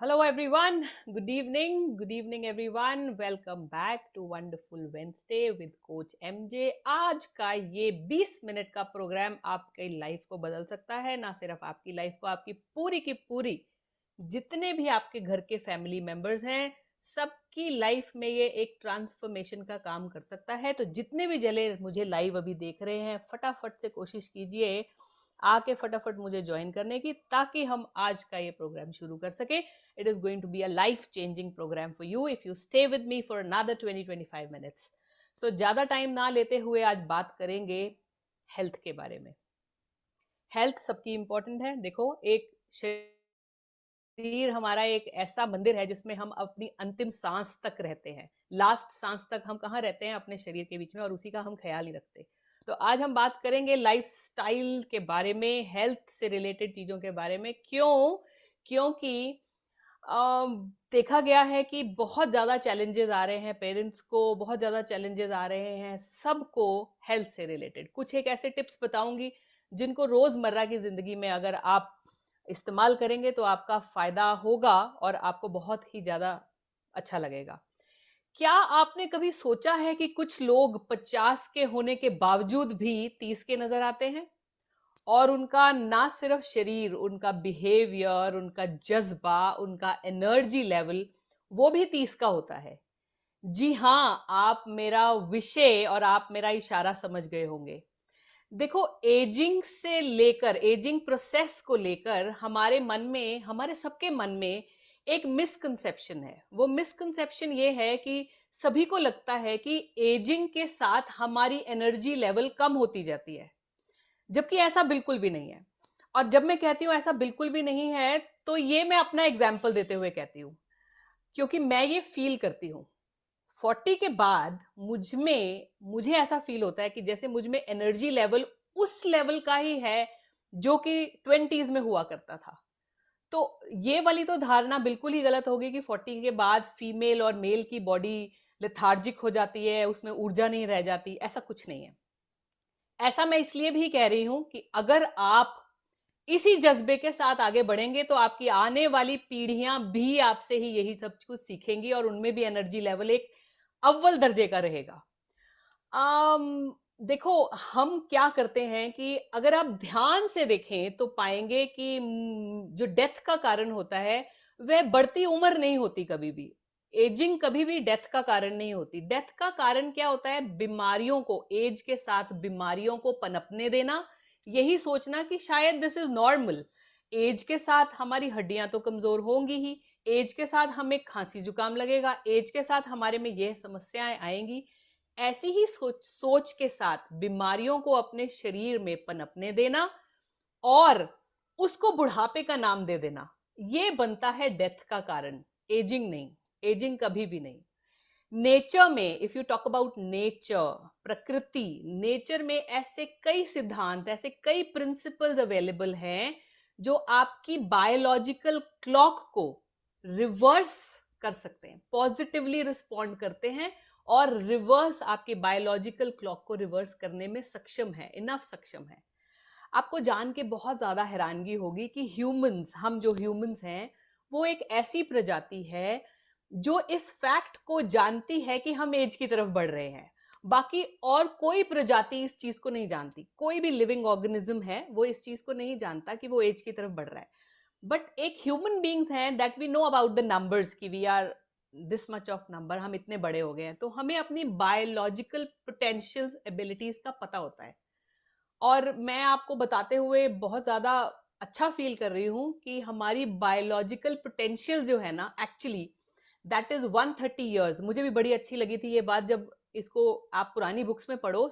Hello everyone. Good evening. Good evening everyone. Welcome back to Wonderful Wednesday with Coach MJ. आज का ये 20 minute का programme आपकी life को बदल सकता है, ना सिर्फ आपकी लाइफ को, आपकी पूरी की पूरी जितने भी आपके घर के फैमिली मेंबर्स हैं सबकी लाइफ में ये एक ट्रांसफॉर्मेशन का काम कर सकता है। तो जितने भी जले मुझे लाइव अभी देख रहे हैं, फटाफट से कोशिश कीजिए आके फटाफट मुझे ज्वाइन करने की, ताकि हम आज का ये प्रोग्राम शुरू कर सके। It is going to be a life-changing program for you if you stay with me for another 20-25 minutes. So ज़्यादा टाइम ना लेते हुए आज बात करेंगे हेल्थ के बारे में। हेल्थ सबकी इम्पोर्टेंट है। देखो, एक शरीर हमारा एक ऐसा मंदिर है जिसमें हम अपनी अंतिम सांस तक रहते हैं। लास्ट सांस तक हम कहाँ रहते हैं? अपने शरीर के बीच में, और उसी का हम ख्याल नहीं रखते। तो आज हम बात करेंगे लाइफस्टाइल के बारे में, हेल्थ से रिलेटेड चीज़ों के बारे में। क्यों? क्योंकि देखा गया है कि बहुत ज़्यादा चैलेंजेस आ रहे हैं पेरेंट्स को, बहुत ज़्यादा चैलेंजेस आ रहे हैं सबको हेल्थ से रिलेटेड। कुछ एक ऐसे टिप्स बताऊंगी जिनको रोज़मर्रा की ज़िंदगी में अगर आप इस्तेमाल करेंगे तो आपका फ़ायदा होगा और आपको बहुत ही ज़्यादा अच्छा लगेगा। क्या आपने कभी सोचा है कि कुछ लोग 50 के होने के बावजूद भी 30 के नज़र आते हैं? और उनका ना सिर्फ शरीर, उनका बिहेवियर, उनका जज्बा, उनका एनर्जी लेवल वो भी 30 का होता है। जी हाँ, आप मेरा विषय और आप मेरा इशारा समझ गए होंगे। देखो, एजिंग से लेकर, एजिंग प्रोसेस को लेकर हमारे मन में, हमारे सबके मन में एक मिसकंसेप्शन है। वो मिसकंसेप्शन ये है कि सभी को लगता है कि एजिंग के साथ हमारी एनर्जी लेवल कम होती जाती है, जबकि ऐसा बिल्कुल भी नहीं है। और जब मैं कहती हूँ ऐसा बिल्कुल भी नहीं है, तो ये मैं अपना एग्जाम्पल देते हुए कहती हूँ, क्योंकि मैं ये फील करती हूँ। 40 के बाद मुझे ऐसा फील होता है कि जैसे मुझ में एनर्जी लेवल उस लेवल का ही है जो कि 20s में हुआ करता था। तो ये वाली तो धारणा बिल्कुल ही गलत होगी कि 40 के बाद फीमेल और मेल की बॉडी लेथार्जिक हो जाती है, उसमें ऊर्जा नहीं रह जाती। ऐसा कुछ नहीं है। ऐसा मैं इसलिए भी कह रही हूं कि अगर आप इसी जज्बे के साथ आगे बढ़ेंगे तो आपकी आने वाली पीढ़ियां भी आपसे ही यही सब कुछ सीखेंगी और उनमें भी एनर्जी लेवल एक अव्वल दर्जे का रहेगा। देखो, हम क्या करते हैं कि अगर आप ध्यान से देखें तो पाएंगे कि जो डेथ का कारण होता है वह बढ़ती उम्र नहीं होती कभी भी। एजिंग कभी भी डेथ का कारण नहीं होती। डेथ का कारण क्या होता है? बीमारियों को, एज के साथ बीमारियों को पनपने देना, यही सोचना कि शायद दिस इज नॉर्मल। एज के साथ हमारी हड्डियां तो कमजोर होंगी ही, एज के साथ हमें खांसी जुकाम लगेगा, एज के साथ हमारे में यह समस्याएं आएंगी। ऐसी ही सोच के साथ बीमारियों को अपने शरीर में पनपने देना और उसको बुढ़ापे का नाम दे देना, ये बनता है डेथ का कारण, एजिंग नहीं। एजिंग कभी भी नहीं। नेचर में, if you talk about nature, प्रकृति, नेचर में ऐसे कई सिद्धांत, ऐसे कई प्रिंसिपल्स अवेलेबल हैं जो आपकी बायोलॉजिकल क्लॉक को रिवर्स कर सकते हैं, पॉजिटिवली रिस्पॉन्ड करते हैं और रिवर्स, आपके बायोलॉजिकल क्लॉक को रिवर्स करने में सक्षम है, इनफ सक्षम है। आपको जान के बहुत ज्यादा हैरानगी होगी कि ह्यूमंस, हम जो ह्यूमंस हैं, वो एक ऐसी प्रजाति है जो इस फैक्ट को जानती है कि हम एज की तरफ बढ़ रहे हैं। बाकी और कोई प्रजाति इस चीज को नहीं जानती। कोई भी लिविंग ऑर्गेनिज्म है वो इस चीज को नहीं जानता कि वो एज की तरफ बढ़ रहा है। बट एक ह्यूमन बींग्स हैं that we know about the numbers, कि we are this much of number, हम इतने बड़े हो गए हैं, तो हमें अपनी बायोलॉजिकल पोटेंशियल्स, एबिलिटीज का पता होता है। और मैं आपको बताते हुए बहुत ज्यादा अच्छा फील कर रही हूं कि हमारी बायोलॉजिकल पोटेंशियल जो है ना, एक्चुअली दैट इज 130 ईयर्स। मुझे भी बड़ी अच्छी लगी थी ये बात जब इसको आप पुरानी बुक्स में पढ़ो,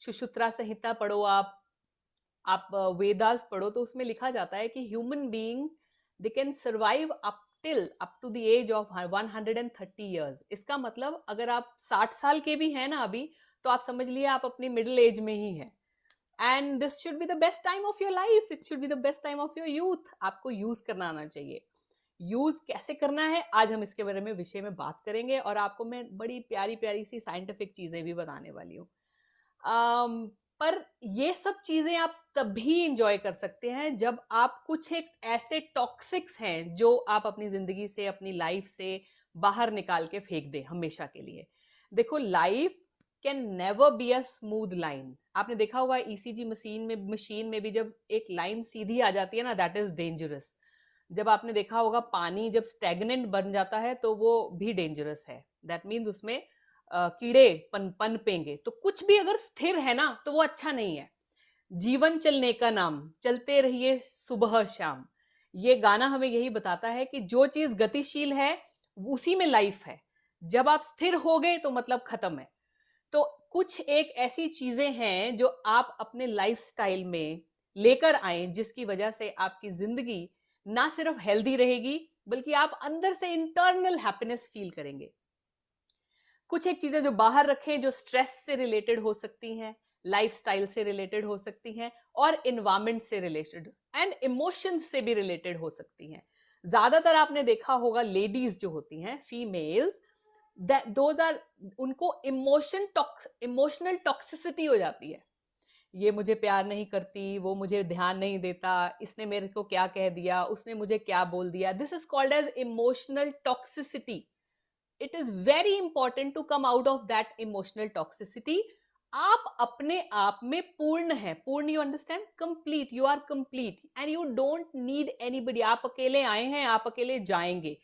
सुश्रुता संहिता पढ़ो, आप वेदास पढ़ो, तो उसमें लिखा जाता है कि human being they can survive up to the age of 130 years. इसका मतलब अगर आप 60 साल के भी हैं ना अभी, तो आप समझ लिए आप अपनी मिडिल एज में ही हैं। And this should be the best time of your life, it should be the best time of your youth. आपको यूज करना आना चाहिए। यूज कैसे करना है, आज हम इसके बारे में विषय में बात करेंगे और आपको मैं बड़ी प्यारी प्यारी सी साइंटिफिक चीजें भी बताने वाली हूँ। पर ये सब चीजें आप तभी इंजॉय कर सकते हैं जब आप कुछ एक ऐसे टॉक्सिक्स हैं जो आप अपनी जिंदगी से, अपनी लाइफ से बाहर निकाल के फेंक दें हमेशा के लिए। देखो, life can never be a smooth line. आपने देखा होगा ईसीजी मशीन में भी जब एक लाइन सीधी आ जाती है ना, दैट इज डेंजरस। जब आपने देखा होगा पानी जब स्टेगनेंट बन जाता है तो वो भी डेंजरस है। दैट मीन्स उसमें कीड़े पनपेंगे। तो कुछ भी अगर स्थिर है ना तो वो अच्छा नहीं है। जीवन चलने का नाम, चलते रहिए सुबह शाम। ये गाना हमें यही बताता है कि जो चीज गतिशील है उसी में लाइफ है। जब आप स्थिर हो गए तो मतलब खत्म है। तो कुछ एक ऐसी चीजें हैं जो आप अपने लाइफस्टाइल में लेकर आए जिसकी वजह से आपकी जिंदगी ना सिर्फ हेल्दी रहेगी बल्कि आप अंदर से इंटरनल हैप्पीनेस फील करेंगे। कुछ एक चीजें जो बाहर रखें, जो स्ट्रेस से रिलेटेड हो सकती हैं, लाइफस्टाइल से रिलेटेड हो सकती हैं, और इन्वायरमेंट से रिलेटेड एंड इमोशंस से भी रिलेटेड हो सकती हैं। ज्यादातर आपने देखा होगा लेडीज जो होती हैं, फीमेल्स, दोज आर, उनको इमोशनल टॉक्सिसिटी हो जाती है। ये मुझे प्यार नहीं करती, वो मुझे ध्यान नहीं देता, इसने मेरे को क्या कह दिया, उसने मुझे क्या बोल दिया। This is called as emotional toxicity. It is very important to come out of that emotional toxicity. आप अपने आप में पूर्ण है, पूर्ण, you understand, complete, you are complete and you don't need anybody. आप अकेले आए हैं, आप अकेले जाएंगे।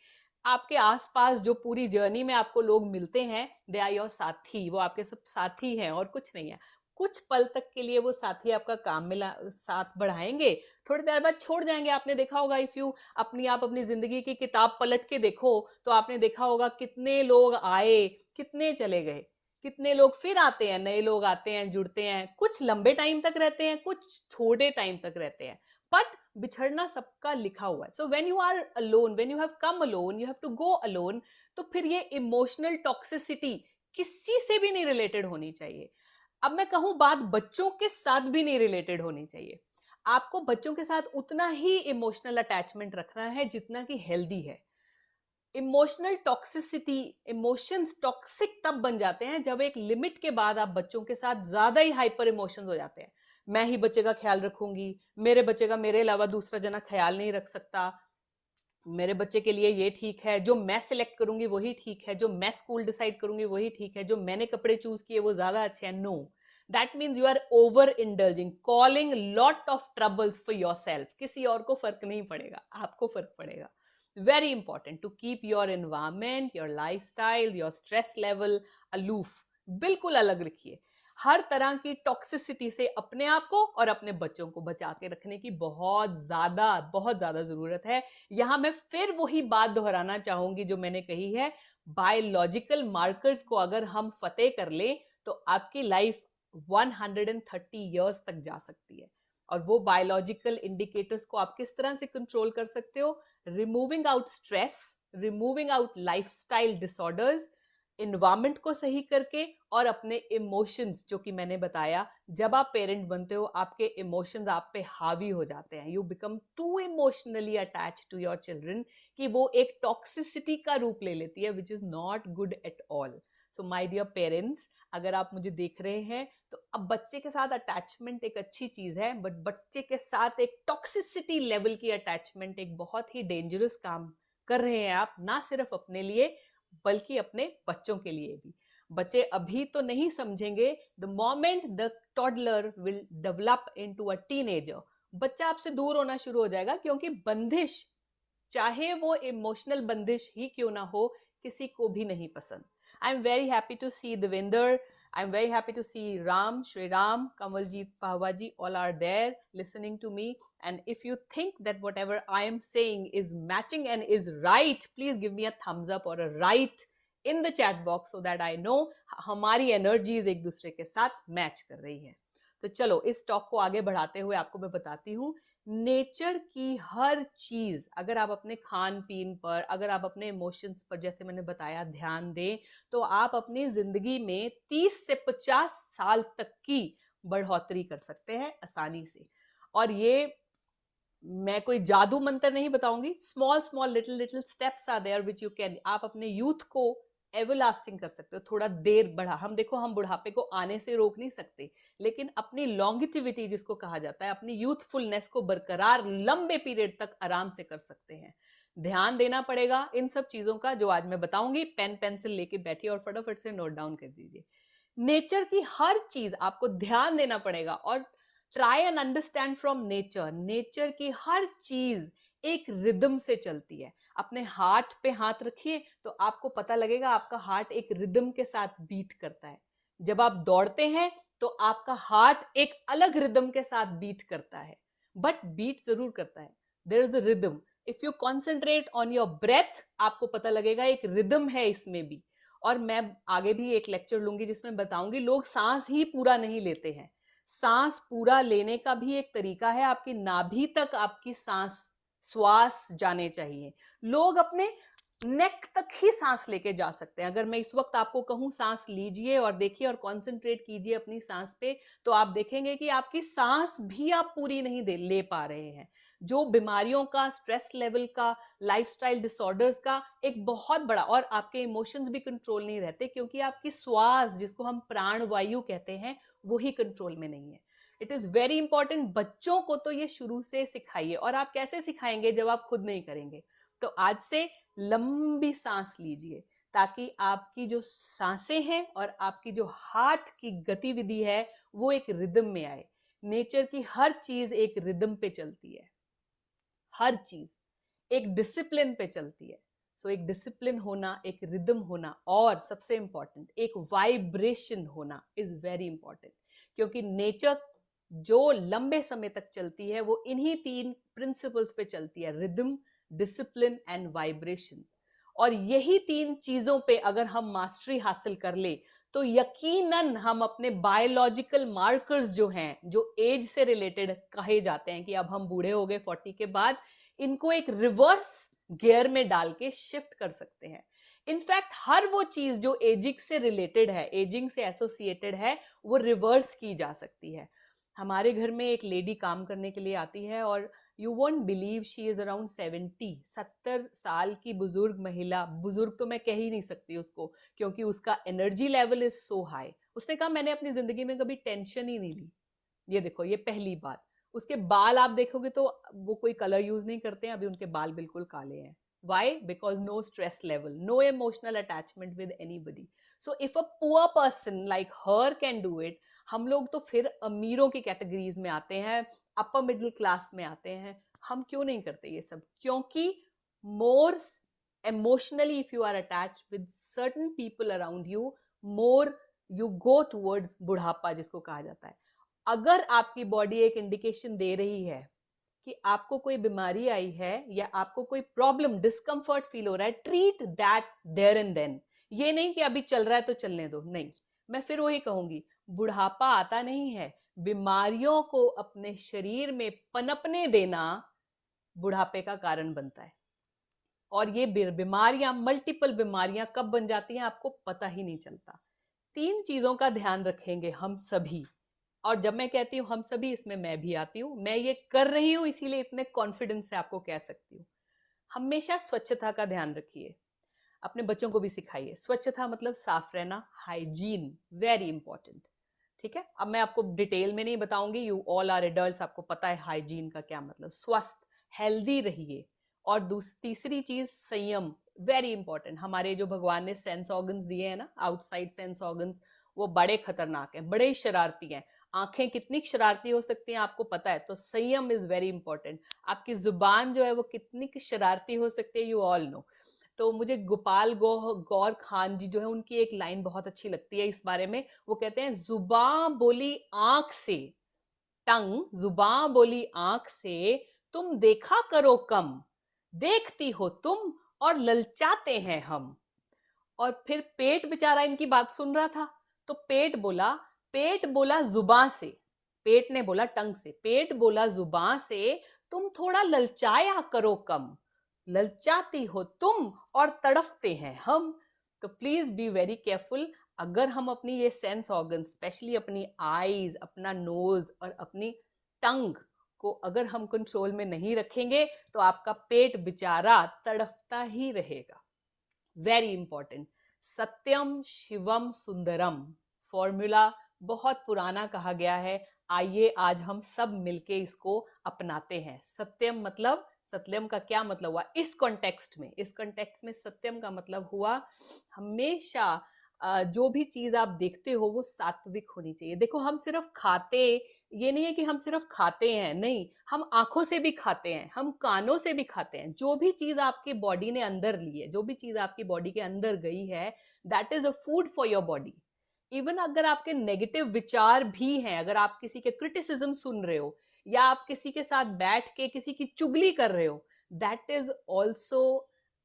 आपके आसपास जो पूरी जर्नी में आपको लोग मिलते हैं, दे आर योर साथी, वो आपके सब साथी हैं और कुछ नहीं है। कुछ पल तक के लिए वो साथी आपका काम में साथ बढ़ाएंगे, थोड़ी देर बाद छोड़ जाएंगे। आपने देखा होगा, इफ यू अपनी जिंदगी की किताब पलट के देखो तो आपने देखा होगा कितने लोग आए, कितने चले गए, कितने लोग फिर आते हैं, नए लोग आते हैं, जुड़ते हैं। कुछ लंबे टाइम तक रहते हैं, कुछ थोड़े टाइम तक रहते हैं, बट बिछड़ना सबका लिखा हुआ है। So when you are alone, when you have come alone, you have to go alone. तो फिर ये इमोशनल टॉक्सिसिटी किसी से भी नहीं रिलेटेड होनी चाहिए। अब मैं कहूं बात, बच्चों के साथ भी नहीं रिलेटेड होनी चाहिए। आपको बच्चों के साथ उतना ही इमोशनल अटैचमेंट रखना है जितना कि हेल्दी है। इमोशनल टॉक्सिसिटी, इमोशंस टॉक्सिक तब बन जाते हैं जब एक लिमिट के बाद आप बच्चों के साथ ज्यादा ही हाइपर इमोशंस हो जाते हैं। मैं ही बच्चे का ख्याल रखूंगी, मेरे बच्चे का मेरे अलावा दूसरा जना ख्याल नहीं रख सकता, मेरे बच्चे के लिए ये ठीक है, जो मैं सिलेक्ट करूंगी वही ठीक है, जो मैं स्कूल डिसाइड करूंगी वही ठीक है, जो मैंने कपड़े चूज किए वो ज्यादा अच्छे हैं। No, that means you are overindulging, calling lot of troubles for yourself. किसी और को फर्क नहीं पड़ेगा, आपको फर्क पड़ेगा। Very important to keep your environment, your lifestyle, your stress level aloof, बिल्कुल अलग रखिए। हर तरह की टॉक्सिसिटी से अपने आप को और अपने बच्चों को बचा के रखने की बहुत ज्यादा जरूरत है। यहां मैं फिर वही बात दोहराना चाहूंगी जो मैंने कही है, बायोलॉजिकल मार्कर्स को अगर हम फतेह कर ले तो आपकी लाइफ 130 इयर्स तक जा सकती है। और वो बायोलॉजिकल इंडिकेटर्स को आप किस तरह से कंट्रोल कर सकते हो? Removing out stress, removing out lifestyle disorders, environment को सही करके, और अपने इमोशंस, जो कि मैंने बताया, जब आप पेरेंट बनते हो आपके इमोशंस आप पे हावी हो जाते हैं। You become too emotionally attach to your children कि वो एक टॉक्सिसिटी का रूप ले लेती है, which is not good at all. So my dear parents, अगर आप मुझे देख रहे हैं तो अब बच्चे के साथ अटैचमेंट एक अच्छी चीज है, बट बच्चे के साथ एक टॉक्सिसिटी लेवल की अटैचमेंट एक बहुत ही डेंजरस काम कर रहे हैं आप, ना सिर्फ अपने लिए बल्कि अपने बच्चों के लिए भी। बच्चे अभी तो नहीं समझेंगे, the moment the toddler will develop into a teenager, बच्चा आपसे दूर होना शुरू हो जाएगा, क्योंकि बंदिश, चाहे वो इमोशनल बंदिश ही क्यों ना हो, किसी को भी नहीं पसंद। I am very happy to see Devendra, I'm very happy to see Ram, Shri Ram, Kamaljeet Pahwaji, all are there listening to me. And if you think that whatever I am saying is matching and is right, please give me a thumbs up or a right in the chat box so that I know हमारी energies एक दूसरे के साथ match कर रही है। तो चलो इस टॉक को आगे बढ़ाते हुए आपको मैं बताती हूँ, नेचर की हर चीज, अगर आप अपने खान पीन पर, अगर आप अपने इमोशंस पर, जैसे मैंने बताया, ध्यान दें तो आप अपनी जिंदगी में 30 से 50 साल तक की बढ़ोतरी कर सकते हैं आसानी से। और ये मैं कोई जादू मंत्र नहीं बताऊंगी, small small little little steps are there which you can, आप अपने यूथ को एवरलास्टिंग कर सकते हो, थोड़ा देर बढ़ा। हम देखो, हम बुढ़ापे को आने से रोक नहीं सकते, लेकिन अपनी लॉन्गिटिविटी जिसको कहा जाता है, अपनी यूथफुलनेस को बरकरार लंबे पीरियड तक आराम से कर सकते हैं। ध्यान देना पड़ेगा इन सब चीजों का जो आज मैं बताऊंगी। पेन पेंसिल लेके बैठिए और फटाफट से नोट डाउन कर दीजिए। नेचर की हर चीज आपको ध्यान देना पड़ेगा और try and understand from nature. Nature की हर चीज एक रिदम से चलती है। अपने हार्ट पे हाथ रखिए तो आपको पता लगेगा आपका हार्ट एक रिदम के साथ बीट करता है। जब आप दौड़ते हैं तो आपका हार्ट एक अलग रिदम के साथ बीट करता है, बट बीट जरूर करता है। There is a rhythm. If you concentrate on your breath, आपको पता लगेगा एक रिदम है इसमें भी। और मैं आगे भी एक लेक्चर लूंगी जिसमें बताऊंगी लोग सांस ही पूरा नहीं लेते हैं। सांस पूरा लेने का भी एक तरीका है। आपकी नाभि तक आपकी सांस श्वास जाने चाहिए। लोग अपने नेक तक ही सांस लेके जा सकते हैं। अगर मैं इस वक्त आपको कहूं सांस लीजिए और देखिए और कंसंट्रेट कीजिए अपनी सांस पे, तो आप देखेंगे कि आपकी सांस भी आप पूरी नहीं ले पा रहे हैं। जो बीमारियों का, स्ट्रेस लेवल का, लाइफस्टाइल डिसऑर्डर्स का एक बहुत बड़ा, और आपके इमोशंस भी कंट्रोल नहीं रहते क्योंकि आपकी श्वास, जिसको हम प्राण वायु कहते हैं, वो ही कंट्रोल में नहीं है। It is very important. बच्चों को तो ये शुरू से सिखाइए। और आप कैसे सिखाएंगे जब आप खुद नहीं करेंगे? तो आज से लंबी सांस लीजिए ताकि आपकी जो सांसें हैं और आपकी जो हार्ट की गतिविधि है वो एक रिदम में आए। नेचर की हर चीज एक रिदम पे चलती है, हर चीज एक डिसिप्लिन पे चलती है। सो एक डिसिप्लिन होना, एक रिदम होना, और सबसे इंपॉर्टेंट एक वाइब्रेशन होना इज वेरी इंपॉर्टेंट। क्योंकि नेचर जो लंबे समय तक चलती है वो इन्हीं 3 प्रिंसिपल्स पे चलती है, रिदम, डिसिप्लिन एंड वाइब्रेशन। और यही 3 चीजों पे अगर हम मास्टरी हासिल कर ले तो यकीनन हम अपने बायोलॉजिकल मार्कर्स जो हैं, जो एज से रिलेटेड कहे जाते हैं कि अब हम बूढ़े हो गए 40 के बाद, इनको एक रिवर्स गियर में डाल के शिफ्ट कर सकते हैं। इनफैक्ट हर वो चीज जो एजिंग से रिलेटेड है, एजिंग से एसोसिएटेड है, वो रिवर्स की जा सकती है। हमारे घर में एक लेडी काम करने के लिए आती है और you won't believe, she is around 70 साल की बुजुर्ग महिला। बुजुर्ग तो मैं कह ही नहीं सकती उसको, क्योंकि उसका energy level is so high. उसने कहा मैंने अपनी जिंदगी में कभी टेंशन ही नहीं ली। ये देखो, ये पहली बात। उसके बाल आप देखोगे तो वो कोई कलर यूज नहीं करते हैं, अभी उनके बाल बिल्कुल काले हैं। Why? Because no stress level, no emotional attachment with anybody. So if a poor person like her can do it, हम लोग तो फिर अमीरों की कैटेगरीज में आते हैं, अपर मिडिल क्लास में आते हैं। हम क्यों नहीं करते ये सब? क्योंकि मोर emotionally if you are attached with certain people around you, more you go towards बुढ़ापा जिसको कहा जाता है। अगर आपकी बॉडी एक इंडिकेशन दे रही है कि आपको कोई बीमारी आई है या आपको कोई प्रॉब्लम, डिस्कंफर्ट फील हो रहा है, treat that there and then. ये नहीं कि अभी चल रहा है तो चलने दो, नहीं। मैं फिर वही कहूंगी, बुढ़ापा आता नहीं है, बीमारियों को अपने शरीर में पनपने देना बुढ़ापे का कारण बनता है। और ये बीमारियां, मल्टीपल बीमारियां कब बन जाती हैं आपको पता ही नहीं चलता। 3 चीजों का ध्यान रखेंगे हम सभी। और जब मैं कहती हूं हम सभी, इसमें मैं भी आती हूं। मैं ये कर रही हूं इसीलिए इतने कॉन्फिडेंस से आपको कह सकती हूँ। हमेशा स्वच्छता का ध्यान रखिए। अपने बच्चों को भी सिखाइए। स्वच्छता मतलब साफ रहना, हाइजीन, वेरी इंपॉर्टेंट। ठीक है, अब मैं आपको डिटेल में नहीं बताऊंगी, यू ऑल आर एडल्ट्स, आपको पता है हाइजीन का क्या मतलब। स्वस्थ, हेल्दी रहिए। और तीसरी चीज संयम, वेरी इंपॉर्टेंट। हमारे जो भगवान ने सेंस ऑर्गन्स दिए हैं ना, आउटसाइड सेंस ऑर्गन्स, वो बड़े खतरनाक हैं, बड़े शरारती हैं। आंखें कितनी शरारती हो सकती हैं आपको पता है, तो संयम इज वेरी इंपॉर्टेंट। आपकी जुबान जो है वो कितनी शरारती हो सकती है, यू ऑल नो। तो मुझे गोपाल गौर खान जी जो है, उनकी एक लाइन बहुत अच्छी लगती है इस बारे में। वो कहते हैं, जुबान बोली आंख से, टंग जुबान बोली आंख से, तुम देखा करो कम, देखती हो तुम और ललचाते हैं हम। और फिर पेट बेचारा इनकी बात सुन रहा था, तो पेट बोला जुबान से, पेट ने बोला टंग से, पेट बोला जुबान से, तुम थोड़ा ललचाया करो कम, ललचाती हो तुम और तड़फते हैं हम। तो प्लीज बी वेरी केयरफुल। अगर हम अपनी ये सेंस ऑर्गन, स्पेशली अपनी आईज, अपना नोज और अपनी टंग को अगर हम कंट्रोल में नहीं रखेंगे तो आपका पेट बेचारा तड़फता ही रहेगा। Very important. सत्यम शिवम सुंदरम फॉर्मूला बहुत पुराना कहा गया है। आइए आज हम सब मिलके इसको अपनाते हैं। सत्यम मतलब, सत्यम का क्या मतलब हुआ इस कॉन्टेक्स्ट में? इस कॉन्टेक्स्ट में सत्यम का मतलब हुआ हमेशा जो भी चीज आप देखते हो वो सात्विक होनी चाहिए। देखो, हम सिर्फ खाते, ये नहीं है कि हम सिर्फ खाते हैं, नहीं, हम आंखों से भी खाते हैं, हम कानों से भी खाते हैं। जो भी चीज आपकी बॉडी ने अंदर ली है, जो भी चीज आपकी बॉडी के अंदर गई है, that is a food for your body. Even अगर आपके नेगेटिव विचार भी हैं, अगर आप किसी के क्रिटिसिज्म सुन रहे हो या आप किसी के साथ बैठ के किसी की चुगली कर रहे हो, that is also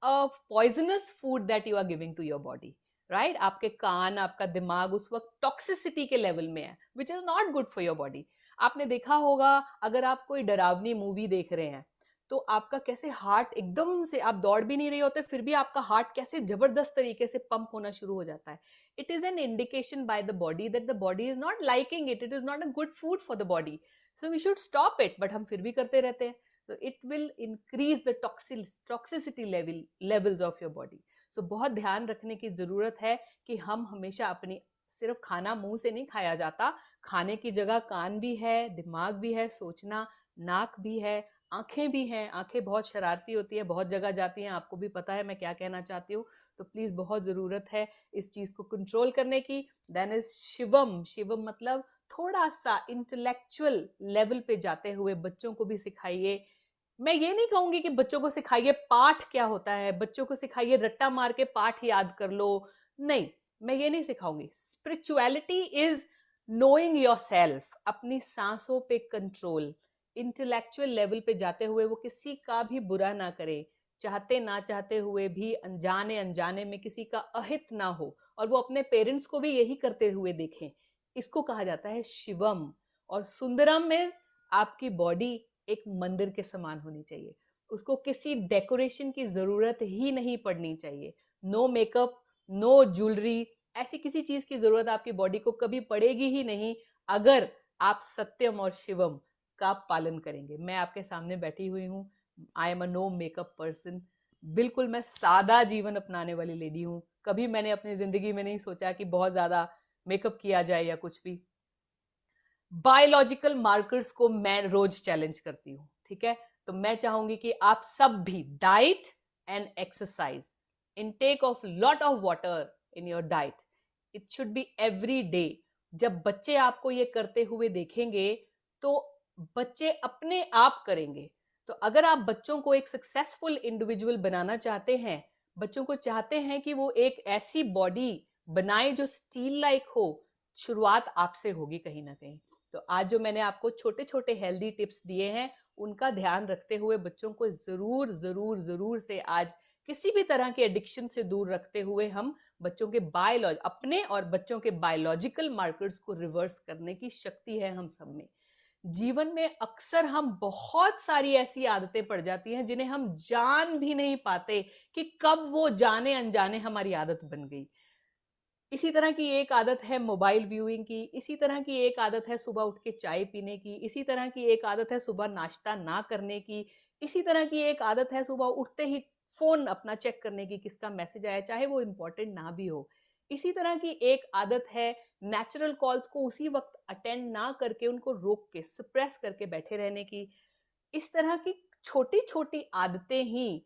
a poisonous food that you are giving to your body, right? आपके कान, आपका दिमाग उस वक्त टॉक्सिसिटी के लेवल में है, which is not good for your body. आपने देखा होगा, अगर आप कोई डरावनी मूवी देख रहे हैं तो आपका कैसे हार्ट एकदम से, आप दौड़ भी नहीं रहे होते फिर भी आपका हार्ट कैसे जबरदस्त तरीके से पंप होना शुरू हो जाता है। It is an indication by the body that the body is not liking it, it is not a good food for the body, so we should stop it, but हम फिर भी करते रहते हैं। तो it will increase the toxicity levels of your body. So बहुत ध्यान रखने की जरूरत है कि हम हमेशा अपनी, सिर्फ खाना मुंह से नहीं खाया जाता, खाने की जगह कान भी है, दिमाग भी है, सोचना, नाक भी है, आंखें भी हैं। आंखें बहुत शरारती होती है, बहुत जगह जाती हैं, आपको भी पता है मैं क्या कहना चाहती हूँ। तो प्लीज बहुत जरूरत है इस चीज को कंट्रोल करने की। Then is Shivam. शिवम मतलब थोड़ा सा इंटेलेक्चुअल लेवल पे जाते हुए बच्चों को भी सिखाइए। मैं ये नहीं कहूंगी कि बच्चों को सिखाइए पाठ क्या होता है, बच्चों को सिखाइए रट्टा मार के पाठ याद कर लो, नहीं, मैं ये नहीं सिखाऊंगी। Spirituality is knowing yourself, अपनी सांसों पे कंट्रोल, इंटेलेक्चुअल लेवल पे जाते हुए वो किसी का भी बुरा ना करे, चाहते ना चाहते हुए भी अनजाने अनजाने में किसी का अहित ना हो, और वो अपने पेरेंट्स को भी यही करते हुए देखें। इसको कहा जाता है शिवम। और सुंदरम इज आपकी बॉडी एक मंदिर के समान होनी चाहिए, उसको किसी डेकोरेशन की जरूरत ही नहीं पड़नी चाहिए। नो मेकअप, नो ज्वेलरी, ऐसी किसी चीज की जरूरत आपकी बॉडी को कभी पड़ेगी ही नहीं अगर आप सत्यम और शिवम का पालन करेंगे। मैं आपके सामने बैठी हुई हूँ, I am a no makeup person, बिल्कुल मैं सादा जीवन अपनाने वाली लेडी हूँ। कभी मैंने अपनी जिंदगी में नहीं सोचा कि बहुत ज्यादा मेकअप किया जाए या कुछ भी। बायोलॉजिकल मार्कर्स को मैं रोज चैलेंज करती हूँ, ठीक है? तो मैं चाहूंगी कि आप सब भी diet and exercise, intake of lot of water in your diet, it should be every day. जब बच्चे आपको ये करते हुए देखेंगे तो बच्चे अपने आप करेंगे। तो अगर आप बच्चों को एक सक्सेसफुल इंडिविजुअल बनाना चाहते हैं, बच्चों को चाहते हैं कि वो एक ऐसी बॉडी बनाए जो स्टील लाइक हो, शुरुआत आपसे होगी कहीं ना कहीं। तो आज जो मैंने आपको छोटे छोटे हेल्दी टिप्स दिए हैं, उनका ध्यान रखते हुए बच्चों को जरूर जरूर जरूर से आज किसी भी तरह के एडिक्शन से दूर रखते हुए हम बच्चों के अपने और बच्चों के बायोलॉजिकल मार्कर्स को रिवर्स करने की शक्ति है हम सब में। जीवन में अक्सर हम बहुत सारी ऐसी आदतें पड़ जाती हैं जिन्हें हम जान भी नहीं पाते कि कब वो जाने अनजाने हमारी आदत बन गई। इसी तरह की एक आदत है मोबाइल व्यूइंग की, इसी तरह की एक आदत है सुबह उठ के चाय पीने की, इसी तरह की एक आदत है सुबह नाश्ता ना करने की, इसी तरह की एक आदत है सुबह उठते ही फोन अपना चेक करने की, किसका मैसेज आया, चाहे वो इंपॉर्टेंट ना भी हो। इसी तरह की एक आदत है नेचुरल कॉल्स को उसी वक्त अटेंड ना करके उनको रोक के सप्रेस करके बैठे रहने की। इस तरह की छोटी छोटी आदतें ही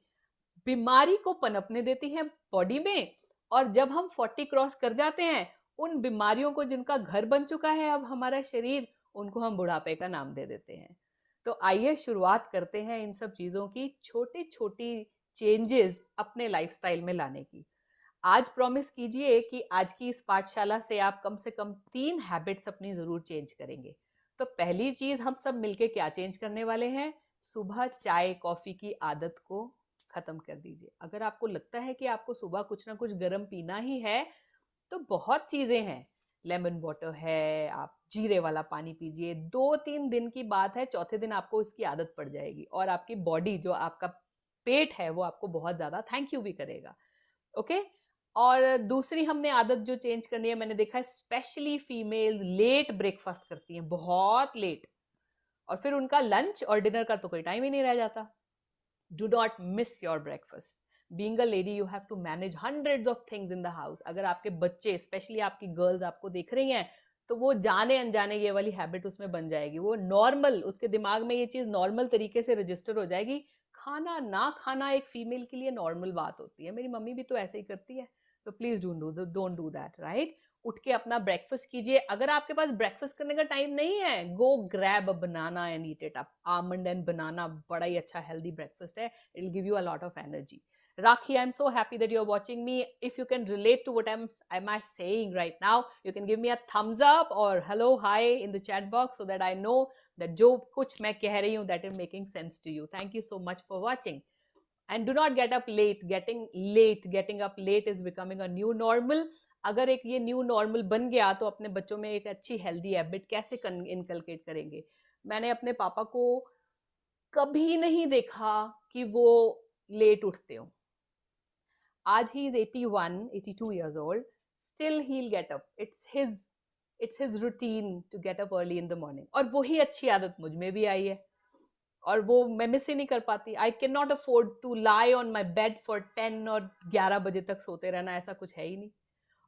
बीमारी को पनपने देती हैं बॉडी में, और जब हम 40 क्रॉस कर जाते हैं, उन बीमारियों को जिनका घर बन चुका है अब हमारा शरीर, उनको हम बुढ़ापे का नाम दे देते हैं। तो आइए शुरुआत करते हैं इन सब चीजों की छोटी छोटी चेंजेस अपने लाइफस्टाइल में लाने की। आज प्रॉमिस कीजिए कि आज की इस पाठशाला से आप कम से कम 3 हैबिट्स अपनी जरूर चेंज करेंगे। तो पहली चीज हम सब मिलके क्या चेंज करने वाले हैं? सुबह चाय कॉफी की आदत को खत्म कर दीजिए। अगर आपको लगता है कि आपको सुबह कुछ ना कुछ गर्म पीना ही है, तो बहुत चीजें हैं, लेमन वाटर है, आप जीरे वाला पानी पीजिए। 2-3 दिन की बात है, चौथे दिन आपको इसकी आदत पड़ जाएगी और आपकी बॉडी, जो आपका पेट है, वो आपको बहुत ज्यादा थैंक यू भी करेगा। ओके? और दूसरी हमने आदत जो चेंज करनी है, मैंने देखा है स्पेशली फीमेल लेट ब्रेकफास्ट करती हैं, बहुत लेट, और फिर उनका लंच और डिनर का तो कोई टाइम ही नहीं रह जाता। Do not miss your breakfast. Being a lady you have to manage hundreds of things in the house. अगर आपके बच्चे, स्पेशली आपकी गर्ल्स आपको देख रही हैं, तो वो जाने अनजाने ये वाली हैबिट उसमें बन जाएगी. वो नॉर्मल, उसके दिमाग में ये चीज नॉर्मल तरीके से रजिस्टर हो जाएगी. खाना ना खाना एक फीमेल के लिए नॉर्मल बात होती है. मेरी मम्मी भी तो ऐसे ही करती है. तो please don't do that, right? उठ के अपना ब्रेकफास्ट कीजिए. अगर आपके पास ब्रेकफास्ट करने का टाइम नहीं है, go grab a banana and eat it up. Almond and banana बड़ा ही अच्छा हेल्दी ब्रेकफास्ट है. It will give you a lot of energy. Rakhi, I'm so happy that you're watching me. If you can relate to what am I saying right now, you can give me a thumbs up or hello, hi in the chat box so that I know that जो कुछ मैं कह रही हूँ that is making sense to you. Thank you so much for watching. And do not get up late. Getting up late is becoming a new normal. अगर एक ये new normal बन गया तो अपने बच्चों में एक अच्छी हेल्दी हैबिट कैसे इनकलकेट करेंगे? मैंने अपने पापा को कभी नहीं देखा कि वो लेट उठते हो. आज he is 82 years old. Still he'll get up. It's his routine to get up early in the morning. और वही अच्छी आदत मुझ में भी आई है. और वो मैं मिस ही नहीं कर पाती. I can not afford to lie on my bed for 10 और 11 बजे तक सोते रहना. ऐसा कुछ है ही नहीं.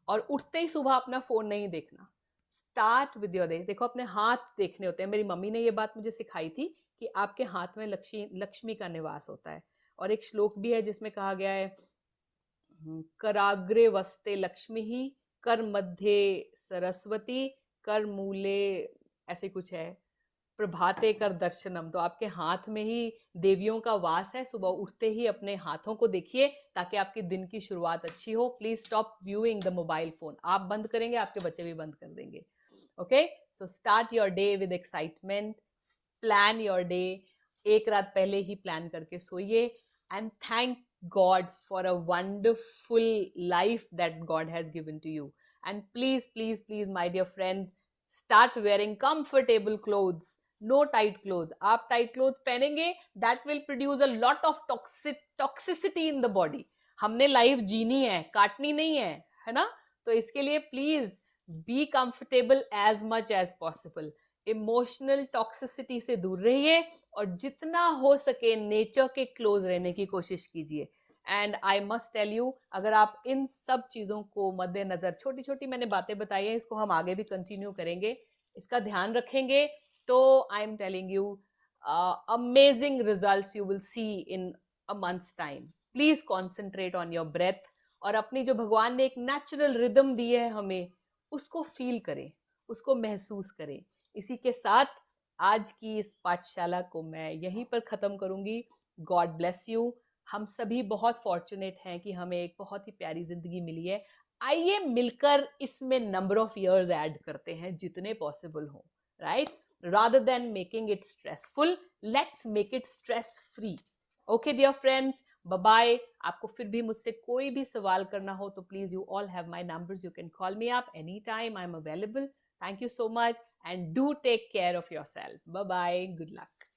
और उठते ही सुबह अपना फोन नहीं देखना. Start with your day. देखो, अपने हाथ देखने होते हैं. मेरी मम्मी ने ये बात मुझे सिखाई थी कि आपके हाथ में लक्ष्मी का निवास होता है. और एक श्लोक भी है जिसमें कहा गया है, कराग्रे वस्ते लक्ष्मी ही, कर मध्य सरस्वती, कर मूले, ऐसे कुछ है, प्रभाते कर दर्शनम. तो आपके हाथ में ही देवियों का वास है. सुबह उठते ही अपने हाथों को देखिए ताकि आपकी दिन की शुरुआत अच्छी हो. Please stop viewing the mobile phone. आप बंद करेंगे, आपके बच्चे भी बंद कर देंगे. Okay, so start your day with excitement. Plan your day. एक रात पहले ही प्लान करके सोइए. And thank God for a wonderful life that God has given to you. And please, please, please, my dear friends, start wearing comfortable clothes. No tight clothes. आप tight clothes पहनेंगे, that will produce a lot of toxicity in the body. हमने life जीनी है, काटनी नहीं है ना? तो इसके लिए please be comfortable as much as possible. Emotional toxicity से दूर रहिए और जितना हो सके नेचर के क्लोज रहने की कोशिश कीजिए. And I must tell you, अगर आप इन सब चीज़ों को मद्देनजर, छोटी छोटी मैंने बातें बताई हैं, इसको हम आगे भी कंटिन्यू करेंगे, इसका ध्यान रखेंगे, तो I am telling you amazing results you will see in a months time. Please concentrate on your breath और अपनी जो भगवान ने एक नेचुरल रिदम दी है हमें, उसको फील करें, उसको महसूस करें. इसी के साथ आज की इस पाठशाला को मैं यहीं पर ख़त्म करूंगी. God bless you. हम सभी बहुत फॉर्चुनेट हैं कि हमें एक बहुत ही प्यारी जिंदगी मिली है. आइए मिलकर इसमें नंबर ऑफ इयर्स ऐड करते हैं जितने पॉसिबल हो, right? Rather than making it stressful, let's make it stress free. Okay dear friends, bye bye. आपको फिर भी मुझसे कोई भी सवाल करना हो तो please, you all have my numbers, you can call me up any time. I am available. Thank you so much and do take care of yourself. Bye bye. Good luck.